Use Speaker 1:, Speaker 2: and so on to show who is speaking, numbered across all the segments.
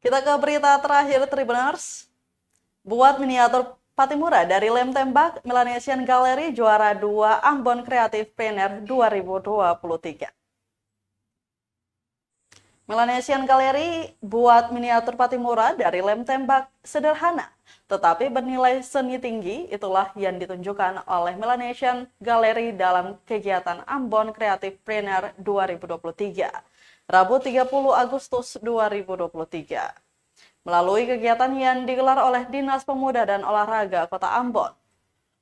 Speaker 1: Kita ke berita terakhir Tribuners. Buat miniatur Patimura dari lem tembak, Melanesian Gallery juara 2 Ambon Creative Planner 2023. Melanesian Gallery buat miniatur Patimura dari lem tembak sederhana, tetapi bernilai seni tinggi. Itulah yang ditunjukkan oleh Melanesian Gallery dalam kegiatan Ambon Creative Planner 2023, Rabu 30 Agustus 2023. Melalui kegiatan yang digelar oleh Dinas Pemuda dan Olahraga Kota Ambon,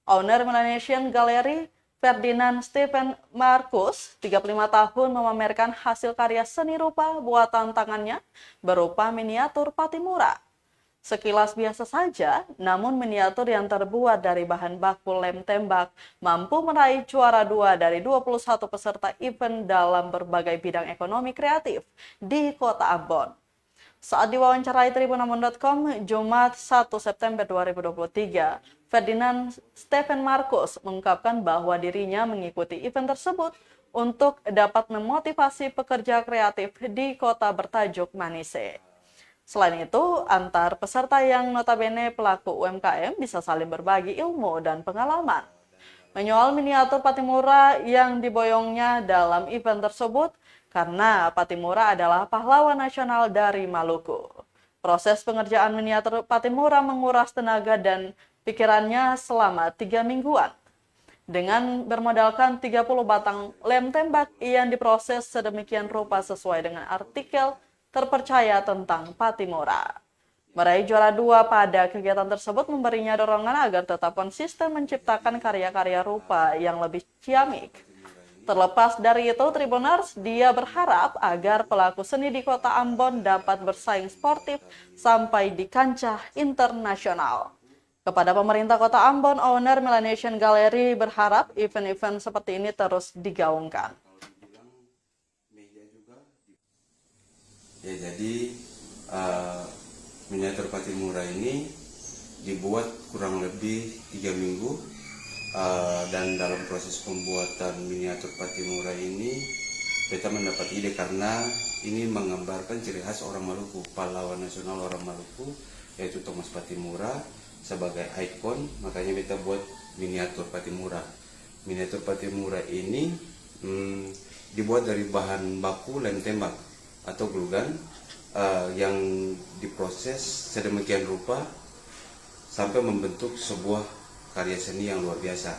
Speaker 1: owner Melanesian Gallery, Ferdinand Stephen Marcus, 35 tahun, memamerkan hasil karya seni rupa buatan tangannya berupa miniatur Patimura. Sekilas biasa saja, namun miniatur yang terbuat dari bahan baku lem tembak mampu meraih juara 2 dari 21 peserta event dalam berbagai bidang ekonomi kreatif di Kota Ambon. Saat diwawancarai tribunambon.com Jumat 1 September 2023, Ferdinand Stephen Marcus mengungkapkan bahwa dirinya mengikuti event tersebut untuk dapat memotivasi pekerja kreatif di kota bertajuk Manise. Selain itu, antar peserta yang notabene pelaku UMKM bisa saling berbagi ilmu dan pengalaman. Menyoal miniatur Patimura yang diboyongnya dalam event tersebut, karena Patimura adalah pahlawan nasional dari Maluku. Proses pengerjaan miniatur Patimura menguras tenaga dan pikirannya selama 3 mingguan. Dengan bermodalkan 30 batang lem tembak yang diproses sedemikian rupa sesuai dengan artikel terpercaya tentang Patimura. Meraih juara 2 pada kegiatan tersebut memberinya dorongan agar tetap konsisten menciptakan karya-karya rupa yang lebih ciamik. Terlepas dari itu, Tribuners, dia berharap agar pelaku seni di Kota Ambon dapat bersaing sportif sampai di kancah internasional. Kepada pemerintah Kota Ambon, owner Melanesian Gallery berharap event-event seperti ini terus digaungkan.
Speaker 2: Ya, jadi miniatur Patimura ini dibuat kurang lebih 3 minggu. Dan dalam proses pembuatan miniatur Patimura ini kita mendapat ide karena ini menggambarkan ciri khas orang Maluku, pahlawan nasional orang Maluku, yaitu Thomas Patimura sebagai ikon. Makanya kita buat miniatur Patimura. Miniatur Patimura ini dibuat dari bahan baku lem tembak atau glue gun yang diproses sedemikian rupa sampai membentuk sebuah karya seni yang luar biasa.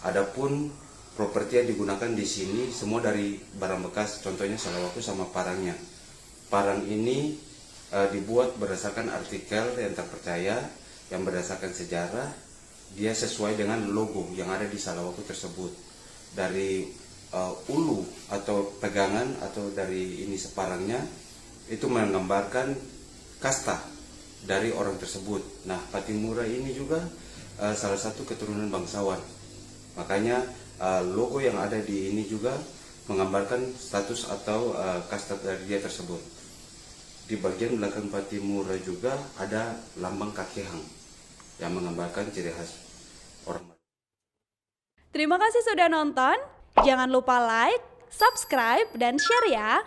Speaker 2: Adapun properti yang digunakan di sini semua dari barang bekas, contohnya salawaku sama parangnya. Parang ini dibuat berdasarkan artikel yang terpercaya, yang berdasarkan sejarah. Dia sesuai dengan logo yang ada di salawaku tersebut. Dari ulu atau pegangan atau dari ini separangnya itu menggambarkan kasta dari orang tersebut. Nah, Patimura ini juga salah satu keturunan bangsawan. Makanya logo yang ada di ini juga menggambarkan status atau kasta dari dia tersebut. Di bagian belakang Patimura juga ada lambang kakehang yang menggambarkan ciri khas orang.
Speaker 3: Terima kasih sudah nonton. Jangan lupa like, subscribe, dan share ya.